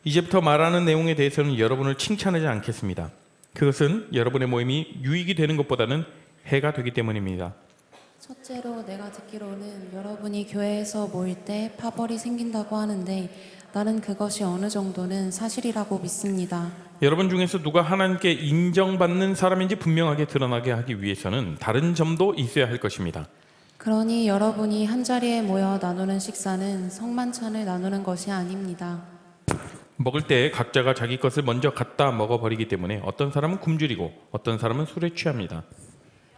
이제부터 말하는 내용에 대해서는 여러분을 칭찬하지 않겠습니다. 그것은 여러분의 모임이 유익이 되는 것보다는 해가 되기 때문입니다. 첫째로 내가 듣기로는 여러분이 교회에서 모일 때 파벌이 생긴다고 하는데 나는 그것이 어느 정도는 사실이라고 믿습니다. 여러분 중에서 누가 하나님께 인정받는 사람인지 분명하게 드러나게 하기 위해서는 다른 점도 있어야 할 것입니다. 그러니 여러분이 한자리에 모여 나누는 식사는 성만찬을 나누는 것이 아닙니다. 먹을 때 각자가 자기 것을 먼저 갖다 먹어버리기 때문에 어떤 사람은 굶주리고 어떤 사람은 술에 취합니다.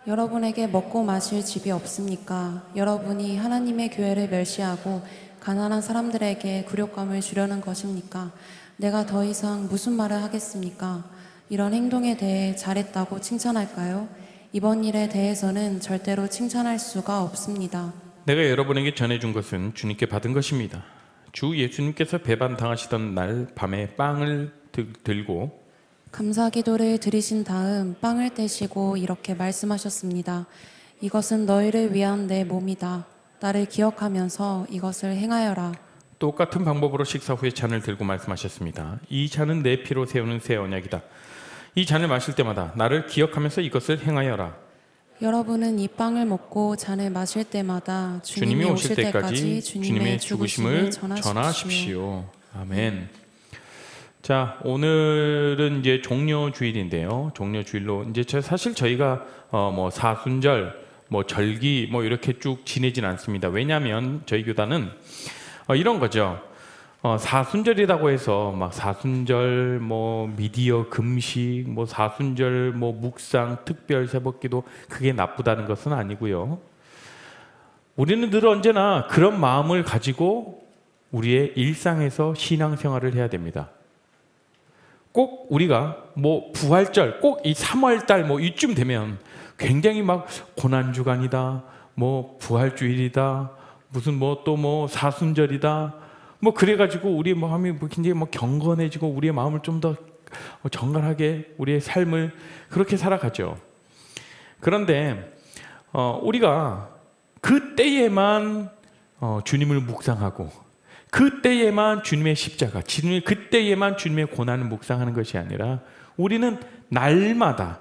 여러분에게 먹고 마실 집이 없습니까? 여러분이 하나님의 교회를 멸시하고 가난한 사람들에게 굴욕감을 주려는 것입니까? 내가 더 이상 무슨 말을 하겠습니까? 이런 행동에 대해 잘했다고 칭찬할까요? 이번 일에 대해서는 절대로 칭찬할 수가 없습니다. 내가 여러분에게 전해준 것은 주님께 받은 것입니다. 주 예수님께서 배반 당하시던 날 밤에 빵을 들고 감사기도를 드리신 다음 빵을 떼시고 이렇게 말씀하셨습니다. 이것은 너희를 위한 내 몸이다. 나를 기억하면서 이것을 행하여라. 똑같은 방법으로 식사 후에 잔을 들고 말씀하셨습니다. 이 잔은 내 피로 세우는 새 언약이다. 이 잔을 마실 때마다 나를 기억하면서 이것을 행하여라. 여러분은 이 빵을 먹고 잔을 마실 때마다 주님이 오실 때까지 주님의 죽으심을 전하십시오. 아멘. 자, 오늘은 이제 종려주일인데요. 종려주일로 이제 사실 저희가 뭐 사순절, 뭐 절기, 뭐 이렇게 쭉 지내진 않습니다. 왜냐하면 저희 교단은 이런 거죠. 사순절이라고 해서 막 사순절 뭐 미디어 금식, 뭐 사순절 뭐 묵상, 특별 새벽기도 그게 나쁘다는 것은 아니고요. 우리는 늘 언제나 그런 마음을 가지고 우리의 일상에서 신앙생활을 해야 됩니다. 꼭 우리가 뭐 부활절, 꼭 이 3월달 뭐 이쯤 되면 굉장히 막 고난주간이다, 뭐 부활주일이다, 무슨 뭐 또 뭐 사순절이다, 뭐 그래가지고 우리의 마음이 굉장히 뭐 경건해지고 우리의 마음을 좀 더 정갈하게 우리의 삶을 그렇게 살아가죠. 그런데 우리가 그때에만 주님을 묵상하고 그때에만 주님의 십자가, 그때에만 주님의 고난을 묵상하는 것이 아니라 우리는 날마다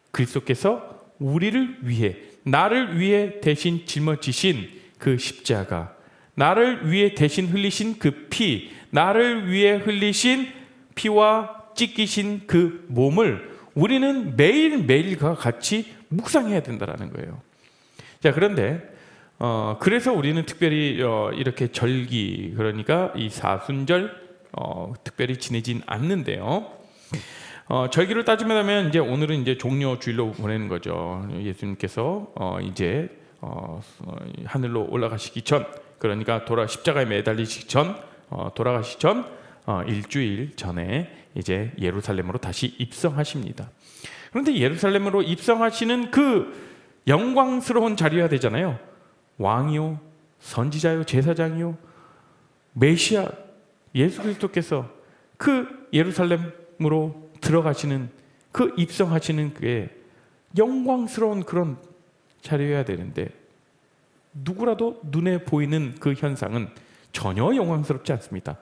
그리스도께서 우리를 위해, 나를 위해 대신 짊어지신 그 십자가, 나를 위해 대신 흘리신 그 피, 나를 위해 흘리신 피와 찢기신 그 몸을 우리는 매일매일과 같이 묵상해야 된다는 거예요. 자, 그런데 그래서 우리는 특별히 이렇게 절기, 그러니까 이 사순절 특별히 지내진 않는데요. 절기를 따지면 이제 오늘은 이제 종려주일로 보내는 거죠. 예수님께서 이제 하늘로 올라가시기 전, 그러니까 십자가에 매달리시기 전, 돌아가시기 전 일주일 전에 이제 예루살렘으로 다시 입성하십니다. 그런데 예루살렘으로 입성하시는 그 영광스러운 자리여야 되잖아요. 왕이요, 선지자요, 제사장이요, 메시아 예수 그리스도께서 그 예루살렘으로 들어가시는 그 입성하시는 그의 영광스러운 그런 자리여야 되는데 누구라도 눈에 보이는 그 현상은 전혀 영광스럽지 않습니다.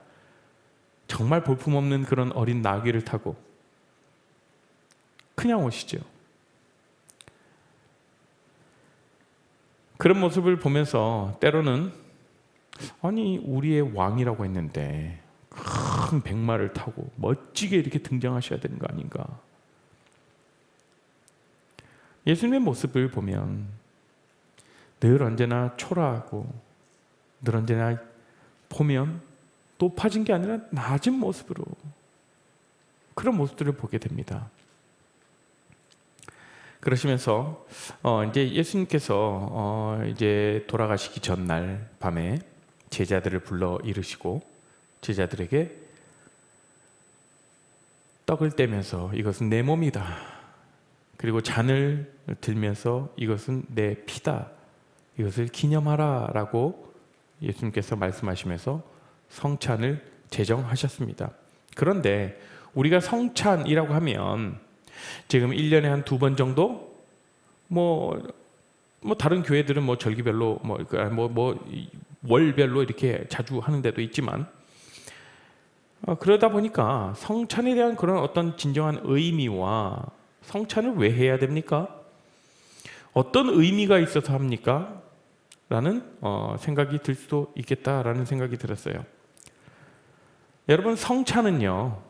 정말 볼품없는 그런 어린 나귀를 타고 그냥 오시죠. 그런 모습을 보면서 때로는 아니 우리의 왕이라고 했는데 큰 백마를 타고 멋지게 이렇게 등장하셔야 되는 거 아닌가. 예수님의 모습을 보면 늘 언제나 초라하고 늘 언제나 보면 높아진 게 아니라 낮은 모습으로 그런 모습들을 보게 됩니다. 그러시면서 이제 예수님께서 이제 돌아가시기 전날 밤에 제자들을 불러 이르시고 제자들에게 떡을 떼면서 이것은 내 몸이다. 그리고 잔을 들면서 이것은 내 피다. 이것을 기념하라 라고 예수님께서 말씀하시면서 성찬을 제정하셨습니다. 그런데 우리가 성찬이라고 하면 지금 1년에 한 2번 정도 뭐 다른 교회들은 뭐 절기별로 뭐 월별로 이렇게 자주 하는 데도 있지만 그러다 보니까 성찬에 대한 그런 어떤 진정한 의미와 성찬을 왜 해야 됩니까? 어떤 의미가 있어서 합니까? 라는 생각이 들 수도 있겠다라는 생각이 들었어요. 여러분, 성찬은요,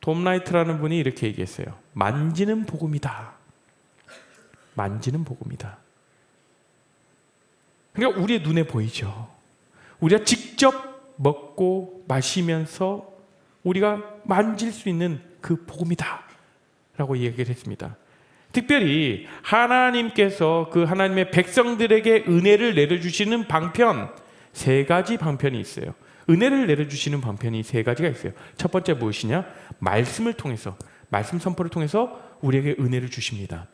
톰 라이트라는 분이 이렇게 얘기했어요. 만지는 복음이다. 만지는 복음이다. 그러니까 우리의 눈에 보이죠. 우리가 직접 먹고 마시면서 우리가 만질 수 있는 그 복음이다 라고 얘기를 했습니다. 특별히 하나님께서 그 하나님의 백성들에게 은혜를 내려주시는 방편, 3가지 방편이 있어요. 은혜를 내려주시는 방편이 3가지가 있어요. 첫 번째 무엇이냐? 말씀을 통해서, 말씀 선포를 통해서 우리에게 은혜를 주십니다.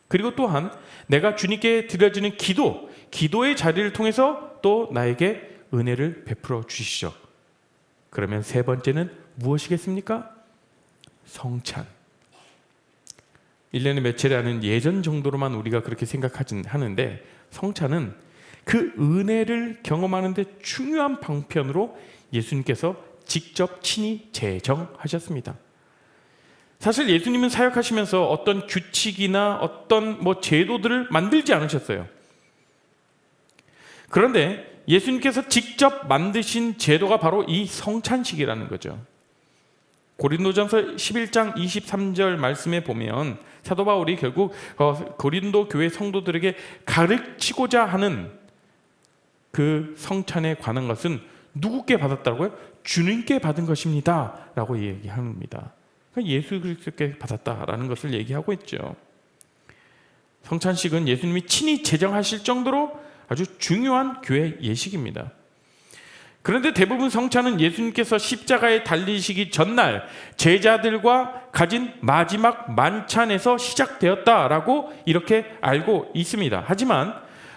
그리고 또한 내가 주님께 드려지는 기도의 자리를 통해서 또 나에게 은혜를 베풀어 주시죠. 그러면 3번째는 무엇이겠습니까? 성찬. 1년에 몇 차례 하는 예전 정도로만 우리가 그렇게 생각하진 하는데, 성찬은 그 은혜를 경험하는 데 중요한 방편으로 예수님께서 직접 친히 제정하셨습니다. 사실 예수님은 사역하시면서 어떤 규칙이나 어떤 제도들을 만들지 않으셨어요. 그런데 예수님께서 직접 만드신 제도가 바로 이 성찬식이라는 거죠. 고린도전서 11장 23절 말씀에 보면 사도 바울이 결국 고린도 교회 성도들에게 가르치고자 하는 그 성찬에 관한 것은 누구께 받았다고요? 주님께 받은 것입니다 라고 얘기합니다. 그러니까 예수 그리스도께 받았다라는 것을 얘기하고 있죠. 성찬식은 예수님이 친히 제정하실 정도로 아주 중요한 교회 예식입니다. 그런데 대부분 성찬은 예수님께서 십자가에 달리시기 전날 제자들과 가진 마지막 만찬에서 시작되었다라고 이렇게 알고 있습니다. 하지만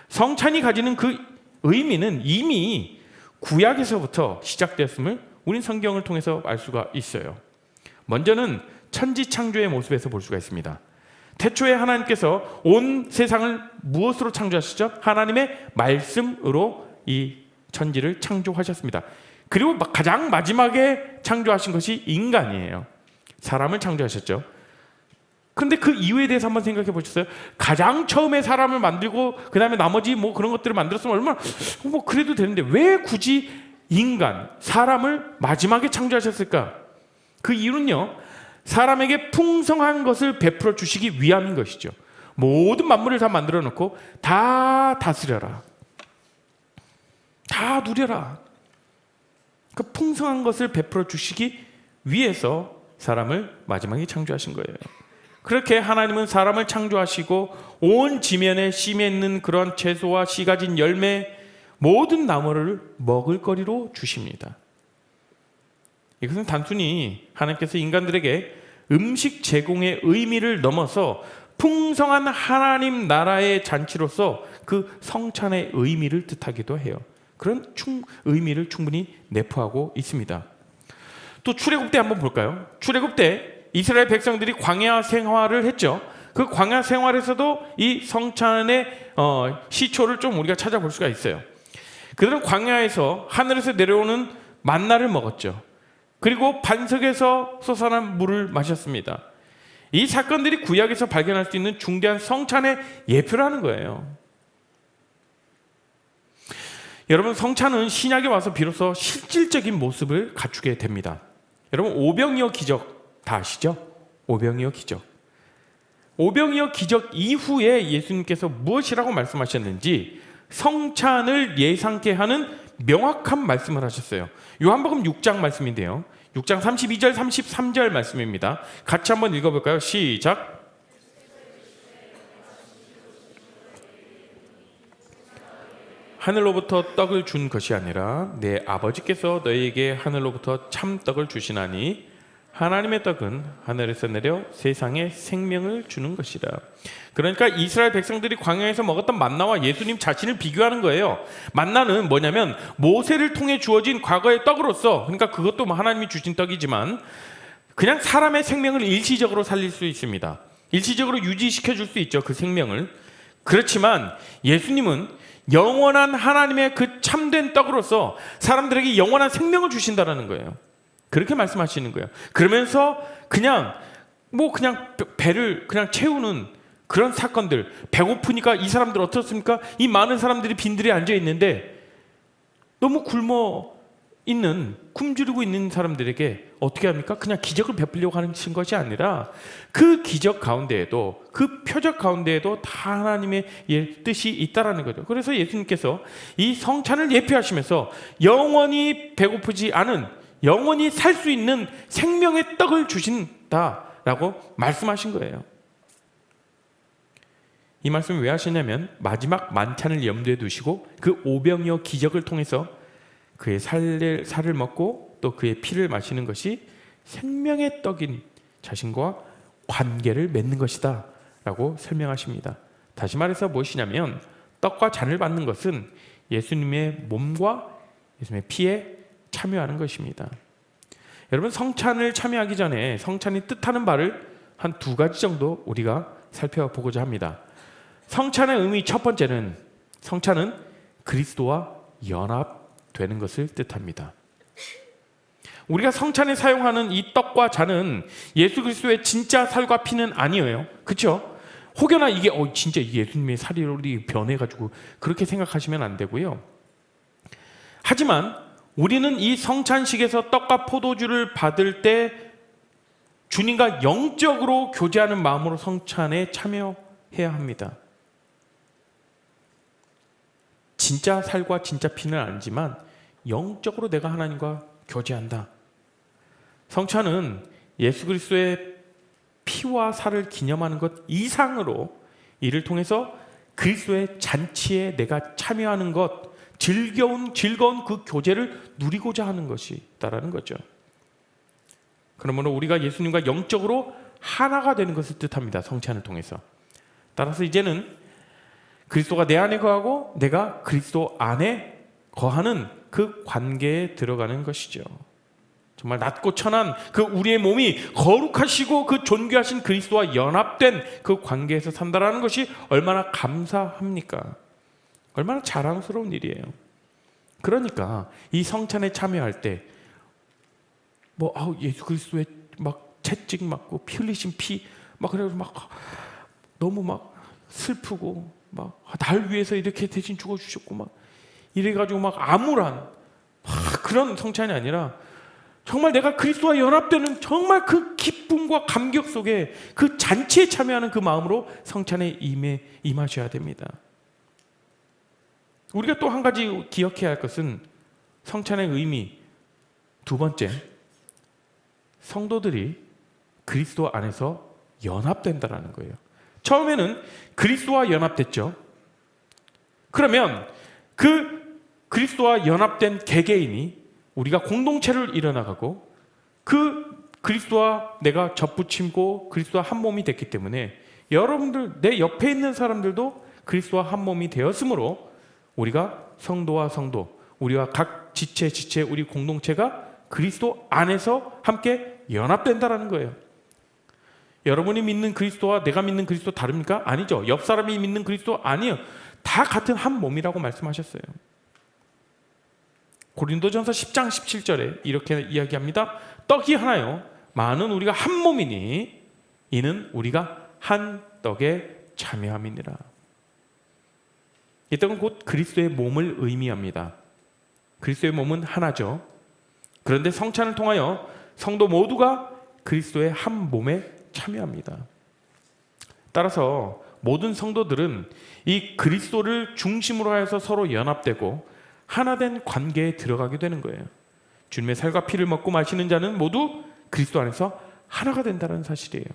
성찬이 가지는 그 의미는 이미 구약에서부터 시작되었음을 우린 성경을 통해서 알 수가 있어요. 먼저는 천지창조의 모습에서 볼 수가 있습니다. 태초에 하나님께서 온 세상을 무엇으로 창조하셨죠? 하나님의 말씀으로 이 천지를 창조하셨습니다. 그리고 가장 마지막에 창조하신 것이 인간이에요. 사람을 창조하셨죠. 그런데 그 이유에 대해서 한번 생각해 보셨어요? 가장 처음에 사람을 만들고 그 다음에 나머지 그런 것들을 만들었으면 얼마나 그래도 되는데 왜 굳이 인간, 사람을 마지막에 창조하셨을까? 그 이유는요, 사람에게 풍성한 것을 베풀어 주시기 위함인 것이죠. 모든 만물을 다 만들어 놓고 다 다스려라, 다 누려라. 그 풍성한 것을 베풀어 주시기 위해서 사람을 마지막에 창조하신 거예요. 그렇게 하나님은 사람을 창조하시고 온 지면에 심해 있는 그런 채소와 씨 가진 열매, 모든 나무를 먹을거리로 주십니다. 이것은 단순히 하나님께서 인간들에게 음식 제공의 의미를 넘어서 풍성한 하나님 나라의 잔치로서 그 성찬의 의미를 뜻하기도 해요. 그런 의미를 충분히 내포하고 있습니다. 또 출애굽 때 한번 볼까요? 출애굽 때 이스라엘 백성들이 광야 생활을 했죠. 그 광야 생활에서도 이 성찬의 시초를 좀 우리가 찾아볼 수가 있어요. 그들은 광야에서 하늘에서 내려오는 만나를 먹었죠. 그리고 반석에서 솟아난 물을 마셨습니다. 이 사건들이 구약에서 발견할 수 있는 중대한 성찬의 예표라는 거예요. 여러분, 성찬은 신약에 와서 비로소 실질적인 모습을 갖추게 됩니다. 여러분, 오병이어 기적 다 아시죠? 오병이어 기적. 오병이어 기적 이후에 예수님께서 무엇이라고 말씀하셨는지 성찬을 예상케 하는 명확한 말씀을 하셨어요. 요한복음 6장 말씀인데요. 6장 32절 33절 말씀입니다. 같이 한번 읽어볼까요? 시작. 하늘로부터 떡을 준 것이 아니라 내 아버지께서 너희에게 하늘로부터 참 떡을 주시나니 하나님의 떡은 하늘에서 내려 세상에 생명을 주는 것이라. 그러니까 이스라엘 백성들이 광야에서 먹었던 만나와 예수님 자신을 비교하는 거예요. 만나는 뭐냐면 모세를 통해 주어진 과거의 떡으로서, 그러니까 그것도 하나님이 주신 떡이지만 그냥 사람의 생명을 일시적으로 살릴 수 있습니다. 일시적으로 유지시켜 줄 수 있죠, 그 생명을. 그렇지만 예수님은 영원한 하나님의 그 참된 떡으로서 사람들에게 영원한 생명을 주신다라는 거예요. 그렇게 말씀하시는 거예요. 그러면서 그냥 배를 그냥 채우는 그런 사건들, 배고프니까 이 사람들 어떻습니까? 이 많은 사람들이 빈들이 앉아 있는데 너무 굶주리고 있는 사람들에게 어떻게 합니까? 그냥 기적을 베풀려고 하는 것이 아니라 그 기적 가운데에도, 그 표적 가운데에도 다 하나님의 뜻이 있다라는 거죠. 그래서 예수님께서 이 성찬을 예표하시면서 영원히 배고프지 않은, 영원히 살 수 있는 생명의 떡을 주신다라고 말씀하신 거예요. 이 말씀을 왜 하시냐면 마지막 만찬을 염두에 두시고 그 오병이어 기적을 통해서 그의 살을 먹고 또 그의 피를 마시는 것이 생명의 떡인 자신과 관계를 맺는 것이다 라고 설명하십니다. 다시 말해서 무엇이냐면 떡과 잔을 받는 것은 예수님의 몸과 예수님의 피에 참여하는 것입니다. 여러분, 성찬을 참여하기 전에 성찬이 뜻하는 바를 한 2가지 정도 우리가 살펴보고자 합니다. 성찬의 의미 첫 번째는, 성찬은 그리스도와 연합되는 것을 뜻합니다. 우리가 성찬에 사용하는 이 떡과 잔은 예수 그리스도의 진짜 살과 피는 아니에요. 그렇죠? 혹여나 이게 진짜 예수님의 살이 변해가지고 그렇게 생각하시면 안 되고요. 하지만 우리는 이 성찬식에서 떡과 포도주를 받을 때 주님과 영적으로 교제하는 마음으로 성찬에 참여해야 합니다. 진짜 살과 진짜 피는 아니지만 영적으로 내가 하나님과 교제한다. 성찬은 예수 그리스도의 피와 살을 기념하는 것 이상으로 이를 통해서 그리스도의 잔치에 내가 참여하는 것, 즐거운 그 교제를 누리고자 하는 것이다라는 거죠. 그러므로 우리가 예수님과 영적으로 하나가 되는 것을 뜻합니다. 성찬을 통해서. 따라서 이제는 그리스도가 내 안에 거하고 내가 그리스도 안에 거하는 그 관계에 들어가는 것이죠. 정말 낮고 천한 그 우리의 몸이 거룩하시고 그 존귀하신 그리스도와 연합된 그 관계에서 산다라는 것이 얼마나 감사합니까? 얼마나 자랑스러운 일이에요. 그러니까 이 성찬에 참여할 때 예수 그리스도의 막 채찍 맞고 피 흘리신 피 그래서 너무 슬프고 날 위해서 이렇게 대신 죽어주셨고 이래가지고 암울한 그런 성찬이 아니라 정말 내가 그리스도와 연합되는 정말 그 기쁨과 감격 속에 그 잔치에 참여하는 그 마음으로 성찬에 임하셔야 됩니다. 우리가 또 한 가지 기억해야 할 것은 성찬의 의미 두 번째, 성도들이 그리스도 안에서 연합된다라는 거예요. 처음에는 그리스도와 연합됐죠. 그러면 그 그리스도와 연합된 개개인이 우리가 공동체를 이뤄나가고 그 그리스도와 내가 접붙이고 그리스도와 한 몸이 됐기 때문에 여러분들, 내 옆에 있는 사람들도 그리스도와 한 몸이 되었으므로 우리가 성도와 성도, 우리와 각 지체, 우리 공동체가 그리스도 안에서 함께 연합된다라는 거예요. 여러분이 믿는 그리스도와 내가 믿는 그리스도 다릅니까? 아니죠. 옆 사람이 믿는 그리스도 아니에요. 다 같은 한 몸이라고 말씀하셨어요. 고린도전서 10장 17절에 이렇게 이야기합니다. 떡이 하나요, 많은 우리가 한 몸이니 이는 우리가 한 떡에 참여함이니라. 이 떡은 곧 그리스도의 몸을 의미합니다. 그리스도의 몸은 하나죠. 그런데 성찬을 통하여 성도 모두가 그리스도의 한 몸에 참여합니다. 따라서 모든 성도들은 이 그리스도를 중심으로 해서 서로 연합되고 하나된 관계에 들어가게 되는 거예요. 주님의 살과 피를 먹고 마시는 자는 모두 그리스도 안에서 하나가 된다는 사실이에요.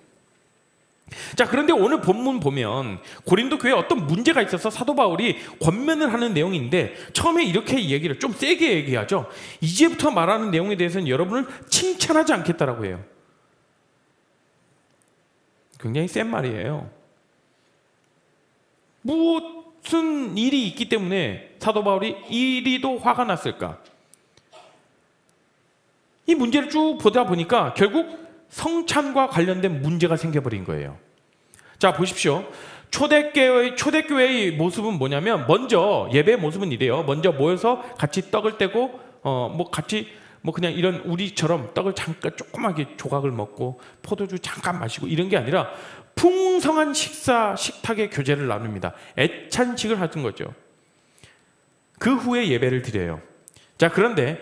자, 그런데 오늘 본문 보면 고린도 교회에 어떤 문제가 있어서 사도 바울이 권면을 하는 내용인데 처음에 이렇게 얘기를 좀 세게 얘기하죠. 이제부터 말하는 내용에 대해서는 여러분을 칭찬하지 않겠다라고 해요. 굉장히 센 말이에요. 무슨 일이 있기 때문에 사도 바울이 이리도 화가 났을까? 이 문제를 쭉 보다 보니까 결국 성찬과 관련된 문제가 생겨버린 거예요. 자, 보십시오. 초대교회의 모습은 뭐냐면, 먼저 예배의 모습은 이래요. 먼저 모여서 같이 떡을 떼고 같이 뭐 그냥 이런 우리처럼 떡을 잠깐 조그맣게 조각을 먹고 포도주 잠깐 마시고 이런 게 아니라 풍성한 식탁의 교제를 나눕니다. 애찬식을 하는 거죠. 그 후에 예배를 드려요. 자, 그런데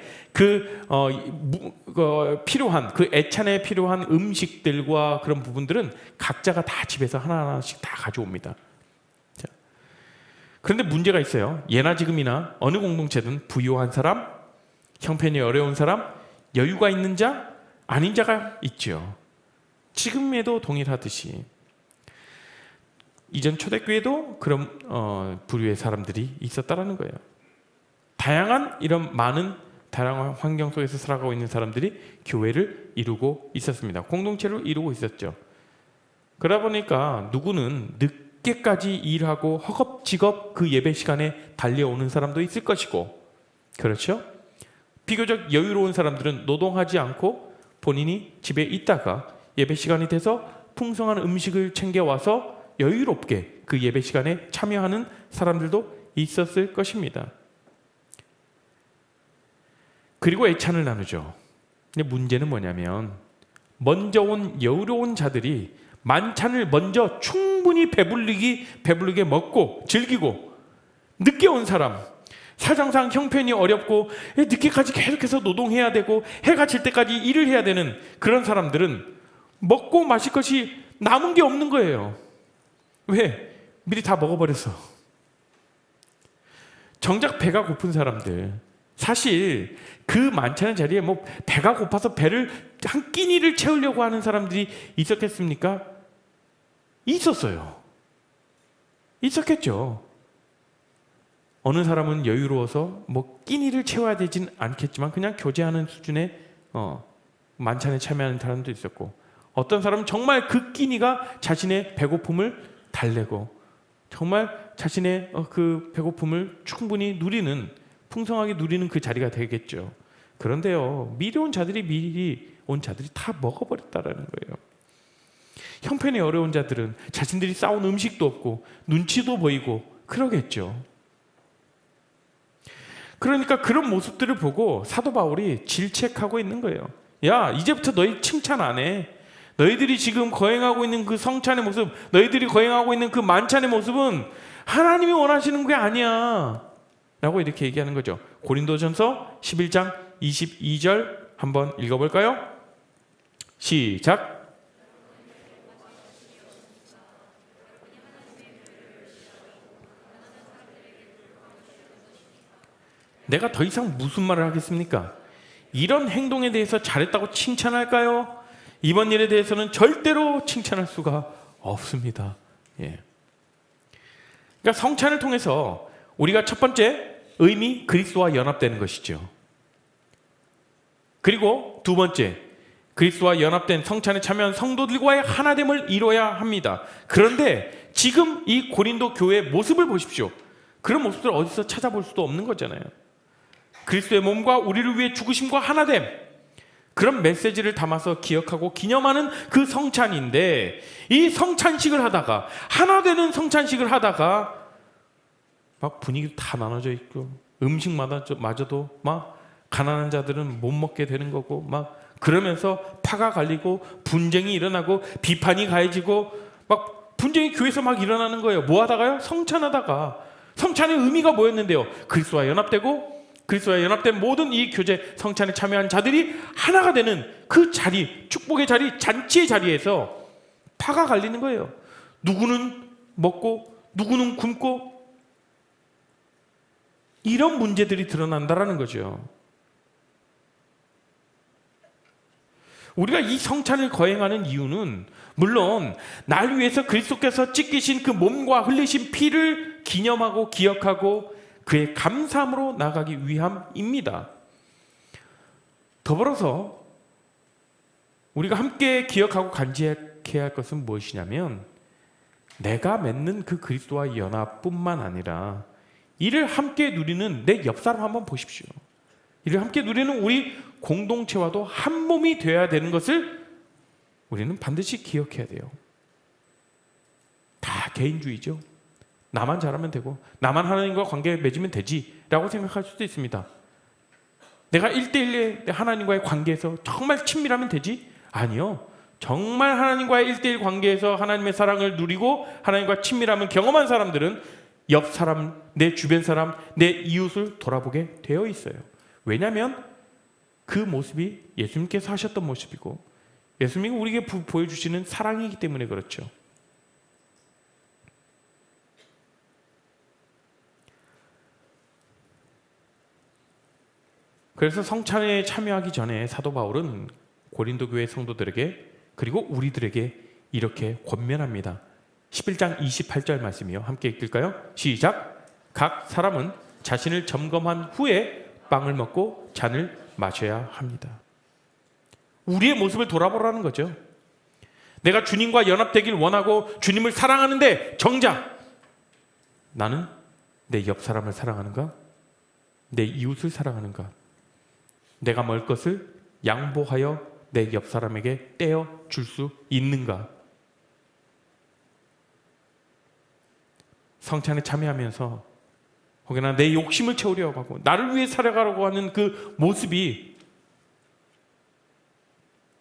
필요한 그 애찬에 필요한 음식들과 그런 부분들은 각자가 다 집에서 하나하나씩 다 가져옵니다. 자, 그런데 문제가 있어요. 예나 지금이나 어느 공동체든 부유한 사람, 형편이 어려운 사람, 여유가 있는 자, 아닌 자가 있죠. 지금에도 동일하듯이 이전 초대교회도 그런 부류의 사람들이 있었다라는 거예요. 다양한 이런 많은 다양한 환경 속에서 살아가고 있는 사람들이 교회를 이루고 있었습니다. 공동체를 이루고 있었죠. 그러다 보니까 누구는 늦게까지 일하고 허겁지겁 그 예배 시간에 달려오는 사람도 있을 것이고, 그렇죠? 비교적 여유로운 사람들은 노동하지 않고 본인이 집에 있다가 예배 시간이 돼서 풍성한 음식을 챙겨와서 여유롭게 그 예배 시간에 참여하는 사람들도 있었을 것입니다. 그리고 애찬을 나누죠. 근데 문제는 뭐냐면 먼저 온 여유로운 자들이 만찬을 먼저 충분히 배부르게 먹고 즐기고, 늦게 온 사람, 사정상 형편이 어렵고 늦게까지 계속해서 노동해야 되고 해가 질 때까지 일을 해야 되는 그런 사람들은 먹고 마실 것이 남은 게 없는 거예요. 왜? 미리 다 먹어버렸어. 정작 배가 고픈 사람들, 사실 그 만찬의 자리에 뭐 배가 고파서 배를 한 끼니를 채우려고 하는 사람들이 있었겠습니까? 있었어요. 있었겠죠. 어느 사람은 여유로워서 뭐 끼니를 채워야 되진 않겠지만 그냥 교제하는 수준의 만찬에 참여하는 사람도 있었고, 어떤 사람은 정말 그 끼니가 자신의 배고픔을 달래고 정말 자신의 그 배고픔을 충분히 누리는, 풍성하게 누리는 그 자리가 되겠죠. 그런데요, 미리 온 자들이 다 먹어버렸다라는 거예요. 형편이 어려운 자들은 자신들이 싸운 음식도 없고 눈치도 보이고 그러겠죠. 그러니까 그런 모습들을 보고 사도 바울이 질책하고 있는 거예요. 야, 이제부터 너희 칭찬 안 해. 너희들이 지금 거행하고 있는 그 성찬의 모습, 너희들이 거행하고 있는 그 만찬의 모습은 하나님이 원하시는 게 아니야 라고 이렇게 얘기하는 거죠. 고린도전서 11장 22절 한번 읽어볼까요? 시작. 내가 더 이상 무슨 말을 하겠습니까? 이런 행동에 대해서 잘했다고 칭찬할까요? 이번 일에 대해서는 절대로 칭찬할 수가 없습니다. 예. 그러니까 성찬을 통해서 우리가 첫 번째 의미, 그리스도와 연합되는 것이죠. 그리고 두 번째, 그리스도와 연합된 성찬에 참여한 성도들과의 하나됨을 이뤄야 합니다. 그런데 지금 이 고린도 교회의 모습을 보십시오. 그런 모습을 어디서 찾아볼 수도 없는 거잖아요. 그리스도의 몸과 우리를 위해 죽으심과 하나됨, 그런 메시지를 담아서 기억하고 기념하는 그 성찬인데, 이 성찬식을 하다가, 하나 되는 성찬식을 하다가 막 분위기 다 나눠져 있고 음식마저도 막 가난한 자들은 못 먹게 되는 거고, 막 그러면서 파가 갈리고 분쟁이 일어나고 비판이 가해지고 막 분쟁이 교회에서 막 일어나는 거예요. 뭐 하다가요? 성찬하다가. 성찬의 의미가 뭐였는데요? 그리스도와 연합되고 그리스도와 연합된 모든 이 교제 성찬에 참여한 자들이 하나가 되는 그 자리, 축복의 자리, 잔치의 자리에서 파가 갈리는 거예요. 누구는 먹고 누구는 굶고, 이런 문제들이 드러난다라는 거죠. 우리가 이 성찬을 거행하는 이유는 물론 날 위해서 그리스도께서 찢기신 그 몸과 흘리신 피를 기념하고 기억하고 그의 감사함으로 나가기 위함입니다. 더불어서 우리가 함께 기억하고 간직해야 할 것은 무엇이냐면, 내가 맺는 그 그리스도와 연합뿐만 아니라 이를 함께 누리는 내 옆 사람 한번 보십시오. 이를 함께 누리는 우리 공동체와도 한 몸이 되어야 되는 것을 우리는 반드시 기억해야 돼요. 다 개인주의죠. 나만 잘하면 되고 나만 하나님과 관계 맺으면 되지 라고 생각할 수도 있습니다. 내가 1대1의 하나님과의 관계에서 정말 친밀하면 되지? 아니요. 정말 하나님과의 1대1 관계에서 하나님의 사랑을 누리고 하나님과 친밀함을 경험한 사람들은 옆 사람, 내 주변 사람, 내 이웃을 돌아보게 되어 있어요. 왜냐하면 그 모습이 예수님께서 하셨던 모습이고 예수님이 우리에게 보여주시는 사랑이기 때문에 그렇죠. 그래서 성찬에 참여하기 전에 사도 바울은 고린도 교회 성도들에게 그리고 우리들에게 이렇게 권면합니다. 11장 28절 말씀이요. 함께 읽을까요? 시작. 각 사람은 자신을 점검한 후에 빵을 먹고 잔을 마셔야 합니다. 우리의 모습을 돌아보라는 거죠. 내가 주님과 연합되길 원하고 주님을 사랑하는데 정작 나는 내 옆 사람을 사랑하는가? 내 이웃을 사랑하는가? 내가 먹을 것을 양보하여 내 옆 사람에게 떼어 줄 수 있는가? 성찬에 참여하면서 혹여나 내 욕심을 채우려고 하고 나를 위해 살아가려고 하는 그 모습이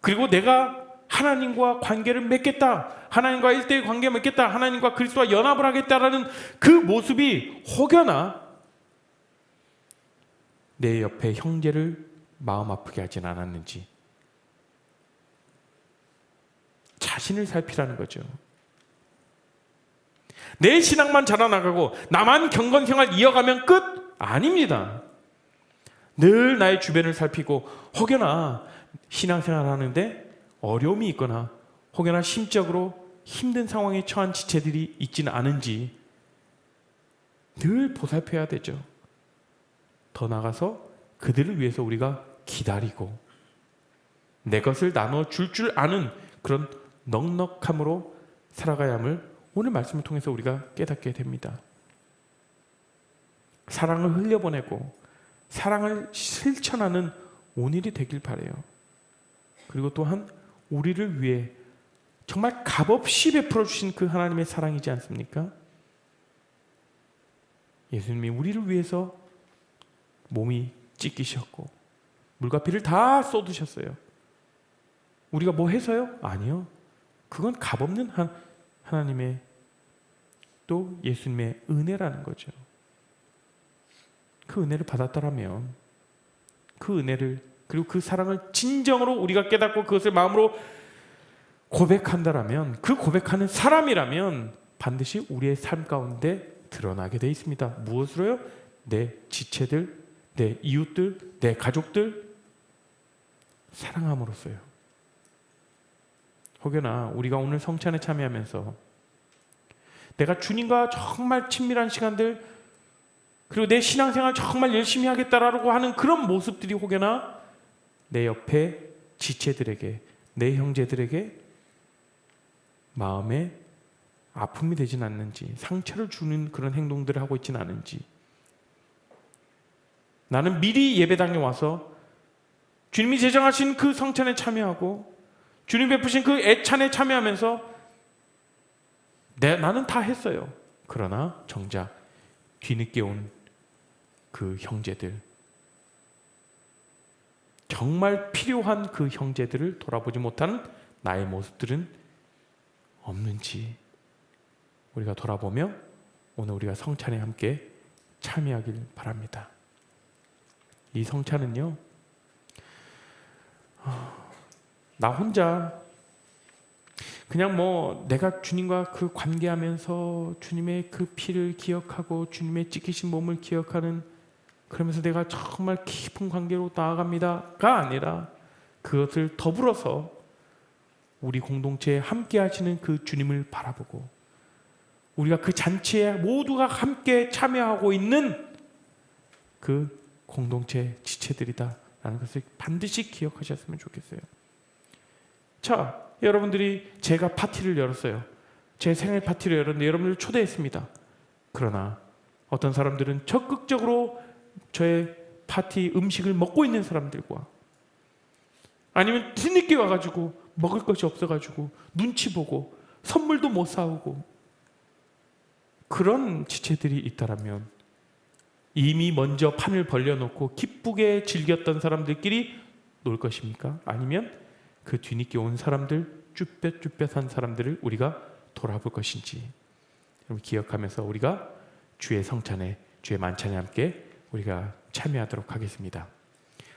그리고 내가 하나님과 관계를 맺겠다, 하나님과 1대1 관계를 맺겠다, 하나님과 그리스도와 연합을 하겠다라는 그 모습이 혹여나 내 옆에 형제를 마음 아프게 하진 않았는지 자신을 살피라는 거죠. 내 신앙만 자라나가고 나만 경건생활 이어가면 끝? 아닙니다. 늘 나의 주변을 살피고 혹여나 신앙생활 하는데 어려움이 있거나 혹여나 심적으로 힘든 상황에 처한 지체들이 있지는 않은지 늘 보살펴야 되죠. 더 나아가서 그들을 위해서 우리가 기다리고 내 것을 나눠줄 줄 아는 그런 넉넉함으로 살아가야 함을 오늘 말씀을 통해서 우리가 깨닫게 됩니다. 사랑을 흘려보내고 사랑을 실천하는 오늘이 되길 바라요. 그리고 또한 우리를 위해 정말 값없이 베풀어 주신 그 하나님의 사랑이지 않습니까? 예수님이 우리를 위해서 몸이 찢기셨고 물과 피를 다 쏟으셨어요. 우리가 뭐 해서요? 아니요. 그건 값없는 하나님의 또 예수님의 은혜라는 거죠. 그 은혜를 받았더라면 그 은혜를 그리고 그 사랑을 진정으로 우리가 깨닫고 그것을 마음으로 고백한다라면 그 고백하는 사람이라면 반드시 우리의 삶 가운데 드러나게 돼 있습니다. 무엇으로요? 내 지체들, 내 이웃들, 내 가족들 사랑함으로써요. 혹여나 우리가 오늘 성찬에 참여하면서 내가 주님과 정말 친밀한 시간들 그리고 내 신앙생활 정말 열심히 하겠다라고 하는 그런 모습들이 혹여나 내 옆에 지체들에게 내 형제들에게 마음에 아픔이 되진 않는지 상처를 주는 그런 행동들을 하고 있지는 않은지 나는 미리 예배당에 와서 주님이 제정하신 그 성찬에 참여하고 주님 베푸신 그 애찬에 참여하면서 나는 다 했어요. 그러나 정작 뒤늦게 온 그 형제들 정말 필요한 그 형제들을 돌아보지 못하는 나의 모습들은 없는지 우리가 돌아보며 오늘 우리가 성찬에 함께 참여하길 바랍니다. 이 성찬은요 나 혼자 그냥 뭐 내가 주님과 그 관계하면서 주님의 그 피를 기억하고 주님의 찢기신 몸을 기억하는 그러면서 내가 정말 깊은 관계로 나아갑니다가 아니라 그것을 더불어서 우리 공동체에 함께 하시는 그 주님을 바라보고 우리가 그 잔치에 모두가 함께 참여하고 있는 그 공동체 지체들이다라는 것을 반드시 기억하셨으면 좋겠어요. 자, 여러분들이 제가 파티를 열었어요. 제 생일 파티를 열었는데 여러분들을 초대했습니다. 그러나 어떤 사람들은 적극적으로 저의 파티 음식을 먹고 있는 사람들과 아니면 뒤늦게 와가지고 먹을 것이 없어가지고 눈치 보고 선물도 못 사오고 그런 지체들이 있다라면 이미 먼저 판을 벌려놓고 기쁘게 즐겼던 사람들끼리 놀 것입니까? 아니면 그 뒤늦게 온 사람들, 쭈뼛쭈뼛한 사람들을 우리가 돌아볼 것인지 여러분 기억하면서 우리가 주의 성찬에, 주의 만찬에 함께 우리가 참여하도록 하겠습니다.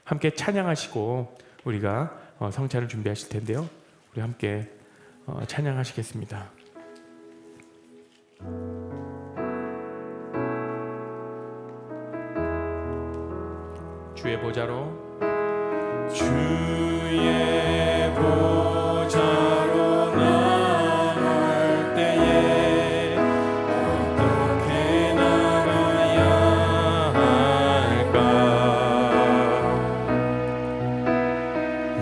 함께 찬양하시고 우리가 성찬을 준비하실 텐데요. 우리 함께 찬양하시겠습니다. 주의 보좌로, 주의 보좌로 나갈 때에 어떻게 나가야 할까?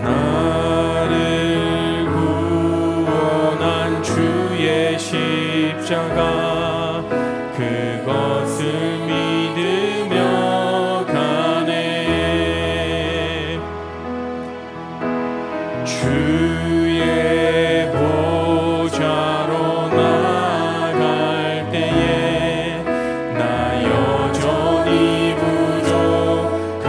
나를 구원한 주의 십자가 그것을 믿으며 가네. 주의 보좌로 나갈 때에 나 여전히 부족하나.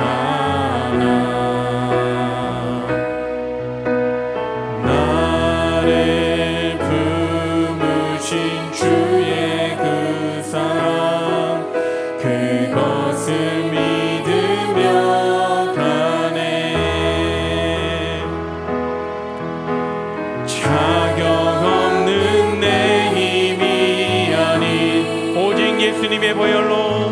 나를 품으신 주의 그 사랑 그것을 믿으며 가네. 자격 없는 내 힘이 아닌 오직 예수님의 보혈로,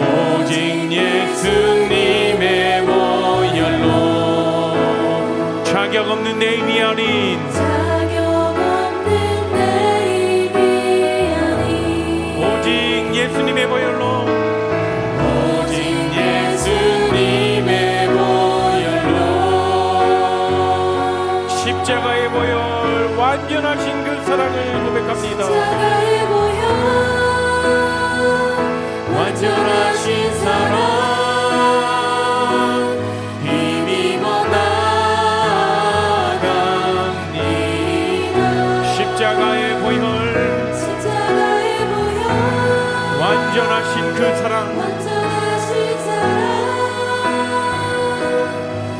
오직 예수님의 보혈로 자격 없는 내 힘이 아닌 오직 예수님의 보혈로, 오직 예수님의 보혈로 십자가의 보혈 완전하신 그 사랑을 고백합니다. 완전하신 사랑 힘입어 나아갑니다. 십자가의 보혈 완전하신 그 사랑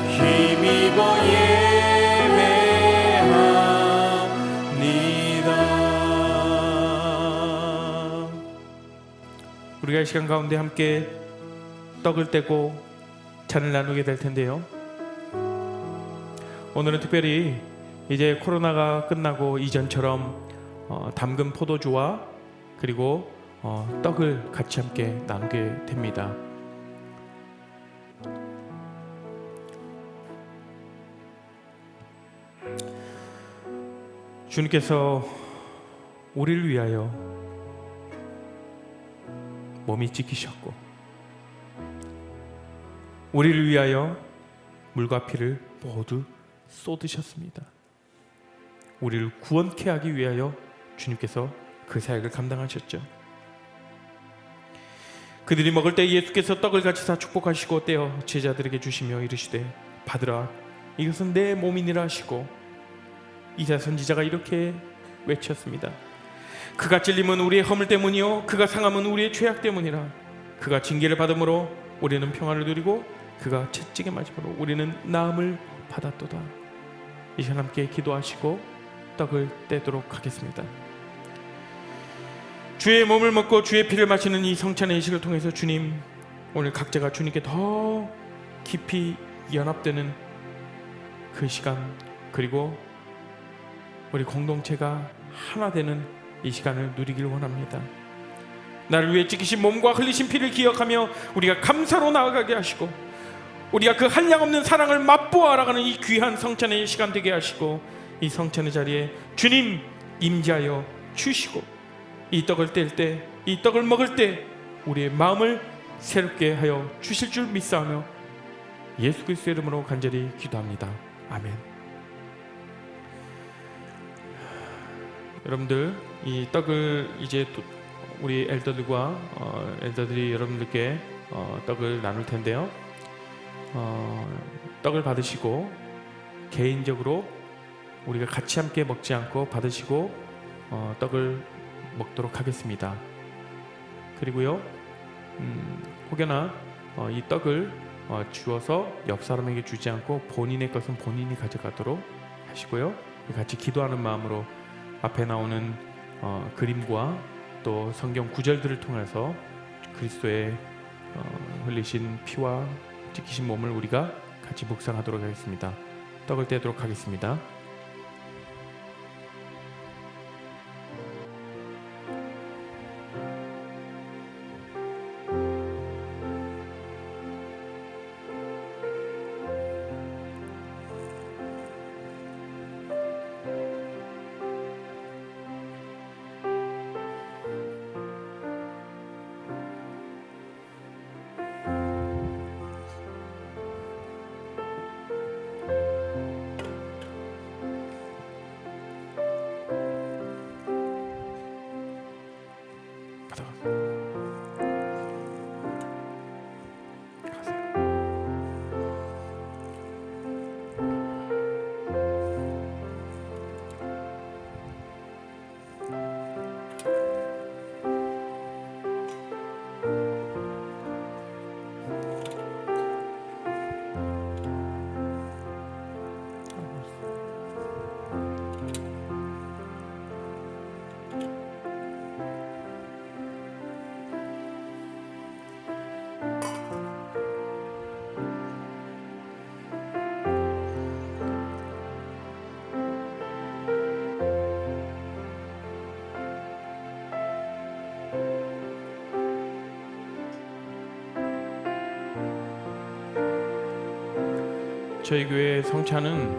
힘입어 예배합니다. 우리가 이 시간 가운데 함께 떡을 떼고 잔을 나누게 될 텐데요. 오늘은 특별히 이제 코로나가 끝나고 이전처럼 담근 포도주와 그리고 떡을 같이 함께 나누게 됩니다. 주님께서 우리를 위하여 몸이 찢기셨고 우리를 위하여 물과 피를 모두 쏟으셨습니다. 우리를 구원케 하기 위하여 주님께서 그 사역을 감당하셨죠. 그들이 먹을 때 예수께서 떡을 같이 다 축복하시고 떼어 제자들에게 주시며 이르시되 받으라 이것은 내 몸이니라 하시고 이사야 선지자가 이렇게 외쳤습니다. 그가 찔림은 우리의 허물 때문이요 그가 상함은 우리의 죄악 때문이라. 그가 징계를 받음으로 우리는 평안을 누리고 그가 채찍에 맞음으로 우리는 나음을 받았도다. 이 시간 함께 기도하시고 떡을 떼도록 하겠습니다. 주의 몸을 먹고 주의 피를 마시는 이 성찬의 의식을 통해서 주님 오늘 각자가 주님께 더 깊이 연합되는 그 시간 그리고 우리 공동체가 하나 되는 이 시간을 누리길 원합니다. 나를 위해 찢기신 몸과 흘리신 피를 기억하며 우리가 감사로 나아가게 하시고 우리가 그 한량없는 사랑을 맛보아 알아가는 이 귀한 성찬의 시간 되게 하시고 이 성찬의 자리에 주님 임재하여 주시고 이 떡을 뗄 때, 이 떡을 먹을 때 우리의 마음을 새롭게 하여 주실 줄 믿사오며 예수 그리스도의 이름으로 간절히 기도합니다. 아멘. 여러분들 이 떡을 이제 우리 엘더들과 엘더들이 여러분들께 떡을 나눌 텐데요. 떡을 받으시고 개인적으로 우리가 같이 함께 먹지 않고 받으시고 떡을 먹도록 하겠습니다. 그리고요 혹여나 이 떡을 주어서 옆 사람에게 주지 않고 본인의 것은 본인이 가져가도록 하시고요. 같이 기도하는 마음으로 앞에 나오는 그림과 또 성경 구절들을 통해서 그리스도의 흘리신 피와 찢기신 몸을 우리가 같이 묵상하도록 하겠습니다. 떡을 떼도록 하겠습니다. 저희 교회 성찬은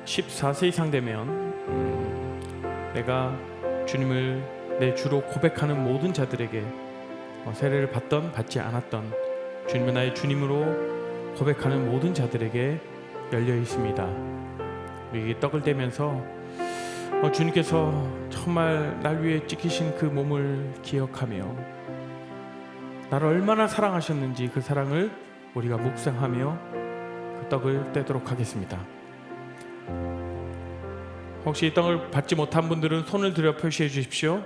14세 이상 되면 내가 주님을 내 주로 고백하는 모든 자들에게 세례를 받던 받지 않았던 주님을 나의 주님으로 고백하는 모든 자들에게 열려 있습니다. 우리 떡을 떼면서 주님께서 정말 날 위해 찢기신 그 몸을 기억하며 나를 얼마나 사랑하셨는지 그 사랑을 우리가 묵상하며 그 떡을 떼도록 하겠습니다. 혹시 이 떡을 받지 못한 분들은 손을 들어 표시해 주십시오.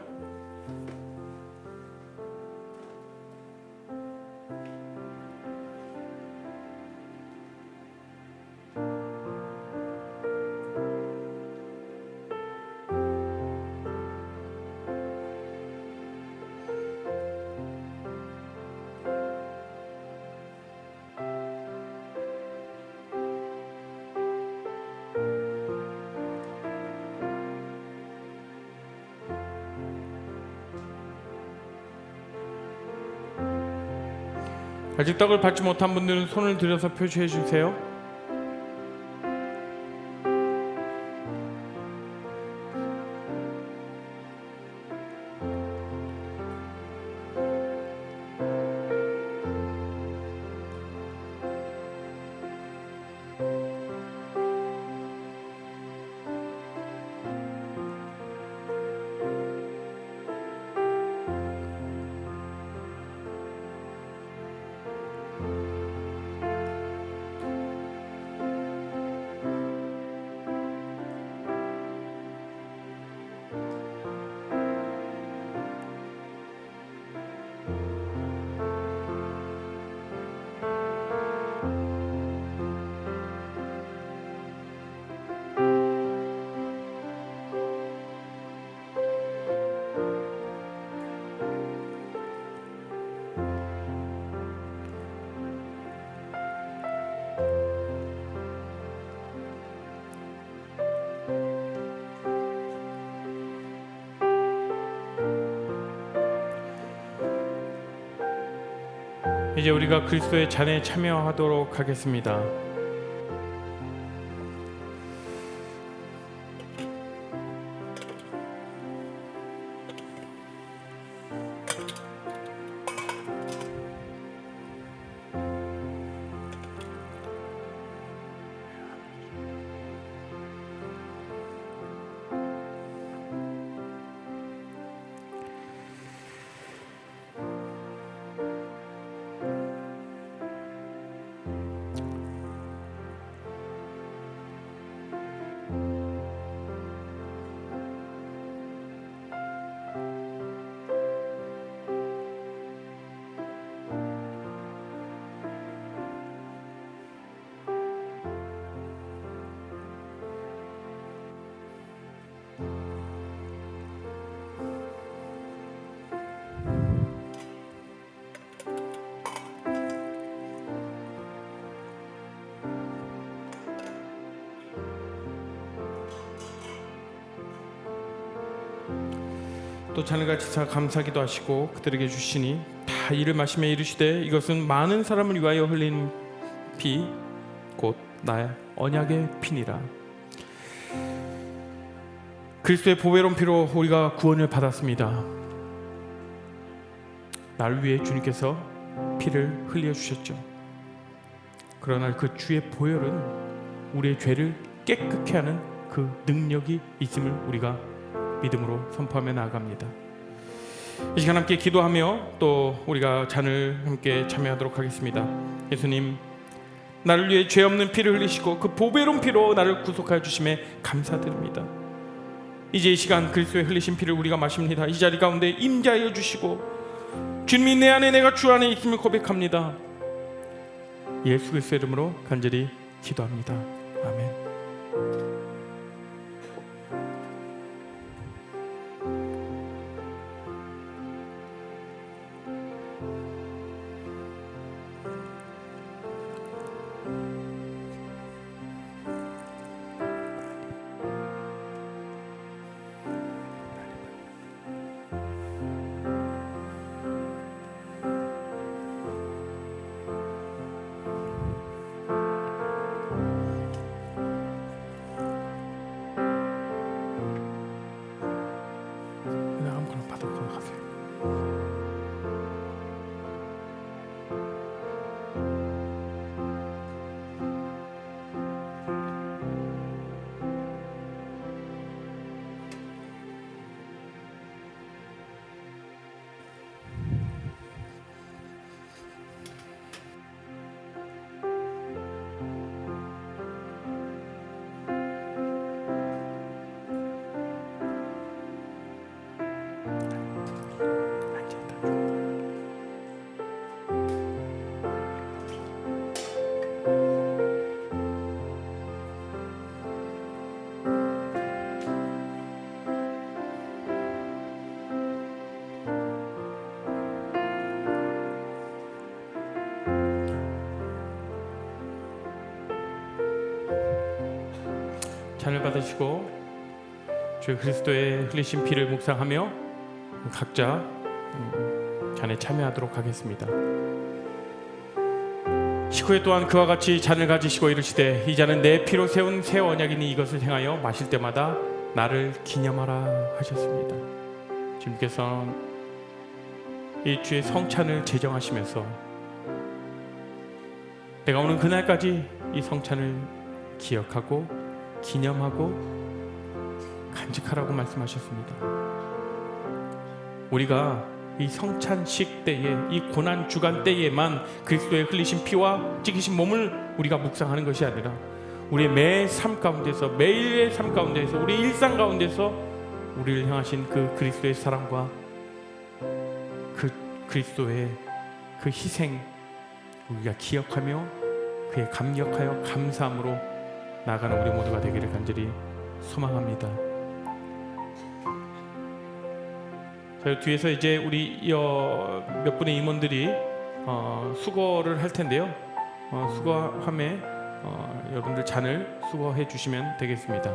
아직 떡을 받지 못한 분들은 손을 들어서 표시해 주세요. 이제 우리가 그리스도의 잔에 참여하도록 하겠습니다. 또 잔을 가지사 감사기도 하시고 그들에게 주시니 다 이를 마시며 이르시되 이것은 많은 사람을 위하여 흘린 피 곧 나의 언약의 피니라. 그리스도의 보배로운 피로 우리가 구원을 받았습니다. 나를 위해 주님께서 피를 흘려 주셨죠. 그러나 그 주의 보혈은 우리의 죄를 깨끗게 하는 그 능력이 있음을 우리가 믿음으로 선포하며 나아갑니다. 이 시간 함께 기도하며 또 우리가 잔을 함께 참여하도록 하겠습니다. 예수님, 나를 위해 죄 없는 피를 흘리시고 그 보배로운 피로 나를 구속하여 주심에 감사드립니다. 이제 이 시간 그리스도의 흘리신 피를 우리가 마십니다. 이 자리 가운데 임재하여 주시고 주님이 내 안에 내가 주 안에 있음을 고백합니다. 예수 그리스도의 이름으로 간절히 기도합니다. 아멘. 아무거나 받아서 가세요. 잔을 받으시고 주 그리스도의 흘리신 피를 묵상하며 각자 잔에 참여하도록 하겠습니다. 식후에 또한 그와 같이 잔을 가지시고 이르시되 이 잔은 내 피로 세운 새 언약이니 이것을 행하여 마실 때마다 나를 기념하라 하셨습니다. 주님께서 이 주의 성찬을 제정하시면서 내가 오는 그날까지 이 성찬을 기억하고 기념하고 간직하라고 말씀하셨습니다. 우리가 이 성찬식 때에, 이 고난 주간 때에만 그리스도의 흘리신 피와 찢기신 몸을 우리가 묵상하는 것이 아니라 우리의 매 삶 가운데서, 매일의 삶 가운데서, 우리 일상 가운데서 우리를 향하신 그 그리스도의 사랑과 그 그리스도의 그 희생 우리가 기억하며 그에 감격하여 감사함으로 나아가는 우리 모두가 되기를 간절히 소망합니다. 자, 뒤에서 이제 우리 몇 분의 임원들이 수거를 할 텐데요. 수거함에 여러분들 잔을 수거해 주시면 되겠습니다.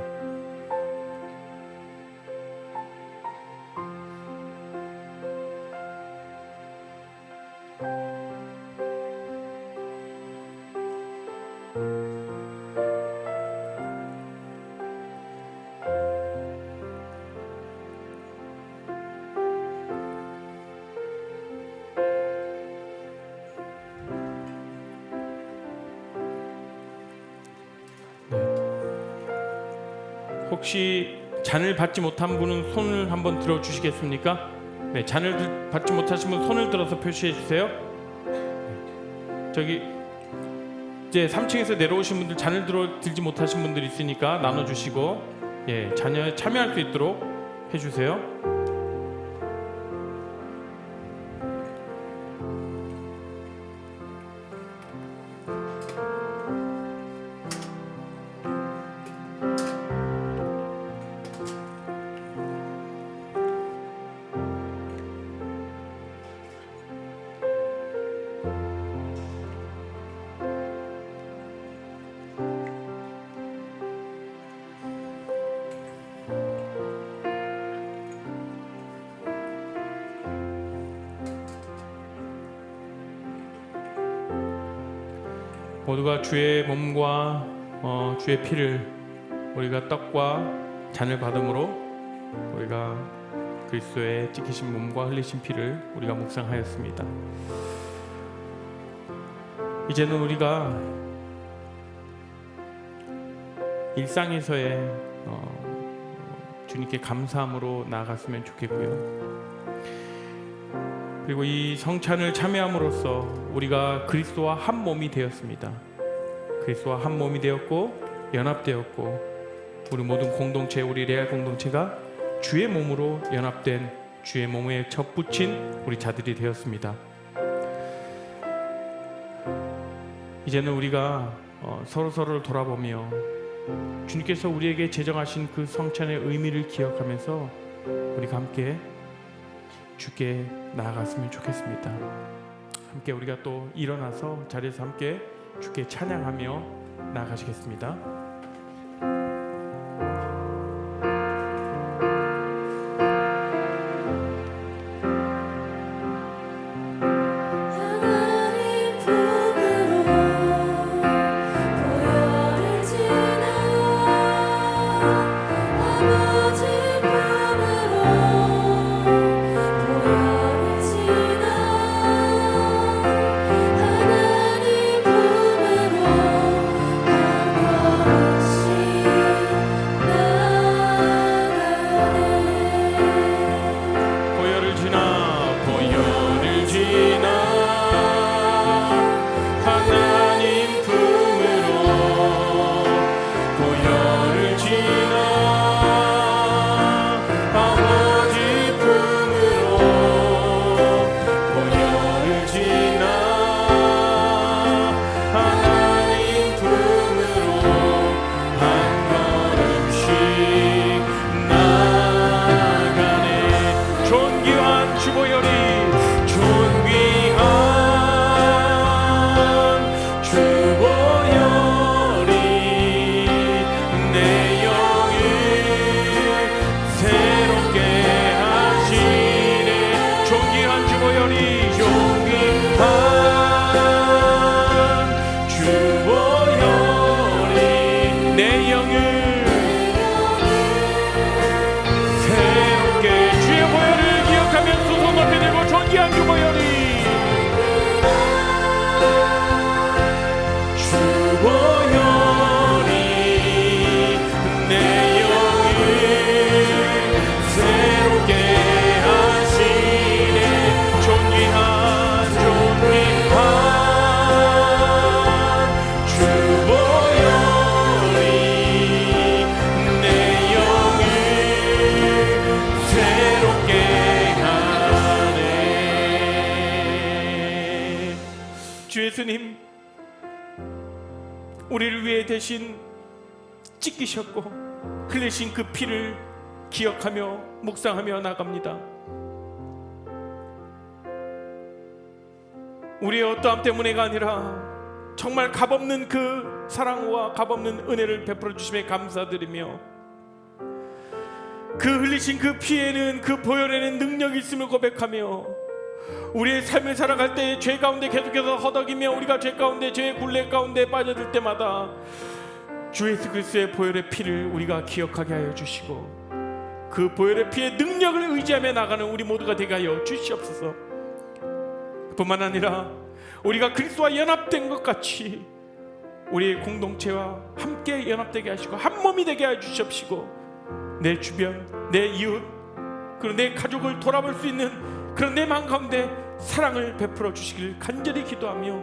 혹시 잔을 받지 못한 분은 손을 한번 들어 주시겠습니까? 네, 잔을 받지 못하신 분 손을 들어서 표시해 주세요. 저기 이제 3층에서 내려오신 분들 잔을 들지 못하신 분들 있으니까 나눠 주시고 참여할 수 있도록 해 주세요. 모두가 주의 몸과 주의 피를 우리가 떡과 잔을 받음으로 우리가 그리스도의 찢기신 몸과 흘리신 피를 우리가 묵상하였습니다. 이제는 우리가 일상에서의 주님께 감사함으로 나아갔으면 좋겠고요. 그리고 이 성찬을 참여함으로써 우리가 그리스도와 한 몸이 되었습니다. 그리스도와 한 몸이 되었고 연합되었고 우리 모든 공동체, 우리 레알 공동체가 주의 몸으로 연합된 주의 몸에 접붙인 우리 자들이 되었습니다. 이제는 우리가 서로서로를 돌아보며 주님께서 우리에게 제정하신 그 성찬의 의미를 기억하면서 우리가 함께 주께 나아갔으면 좋겠습니다. 함께 우리가 또 일어나서 자리에서 함께 주께 찬양하며 나아가시겠습니다. 예수님, 우리를 위해 대신 찢기셨고 흘리신 그 피를 기억하며 묵상하며 나갑니다. 우리의 어떠함 때문에가 아니라 정말 값없는 그 사랑과 값없는 은혜를 베풀어 주심에 감사드리며 그 흘리신 그 피에는, 그 보혈에는 능력이 있음을 고백하며 우리의 삶을 살아갈 때 죄 가운데 계속해서 허덕이며 우리가 죄 가운데, 죄의 굴레 가운데 빠져들 때마다 주 예수 그리스도의 보혈의 피를 우리가 기억하게 하여 주시고 그 보혈의 피의 능력을 의지하며 나가는 우리 모두가 되게 하여 주시옵소서. 뿐만 아니라 우리가 그리스도와 연합된 것 같이 우리의 공동체와 함께 연합되게 하시고 한 몸이 되게 하여 주시옵시고 내 주변, 내 이웃, 그리고 내 가족을 돌아볼 수 있는 그런 내 마음 가운데 사랑을 베풀어 주시길 간절히 기도하며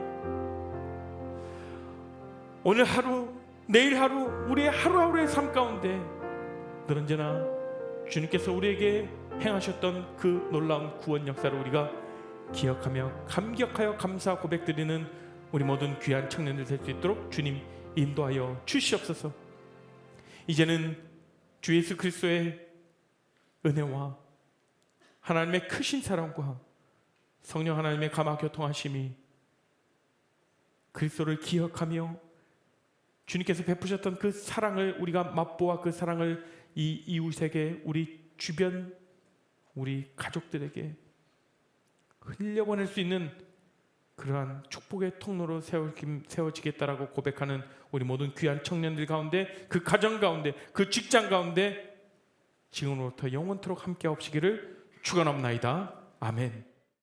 오늘 하루, 내일 하루, 우리의 하루하루의 삶 가운데 늘 언제나 주님께서 우리에게 행하셨던 그 놀라운 구원 역사를 우리가 기억하며 감격하여 감사 고백드리는 우리 모든 귀한 청년들 될 수 있도록 주님 인도하여 주시옵소서. 이제는 주 예수 그리스도의 은혜와 하나님의 크신 사랑과 성령 하나님의 감화 교통하심이 그리스도를 기억하며 주님께서 베푸셨던 그 사랑을 우리가 맛보아 그 사랑을 이 이웃에게, 우리 주변, 우리 가족들에게 흘려보낼 수 있는 그러한 축복의 통로로 세워지겠다라고 고백하는 우리 모든 귀한 청년들 가운데, 그 가정 가운데, 그 직장 가운데 지금으로부터 영원토록 함께 하시기를 축원합나이다. 아멘.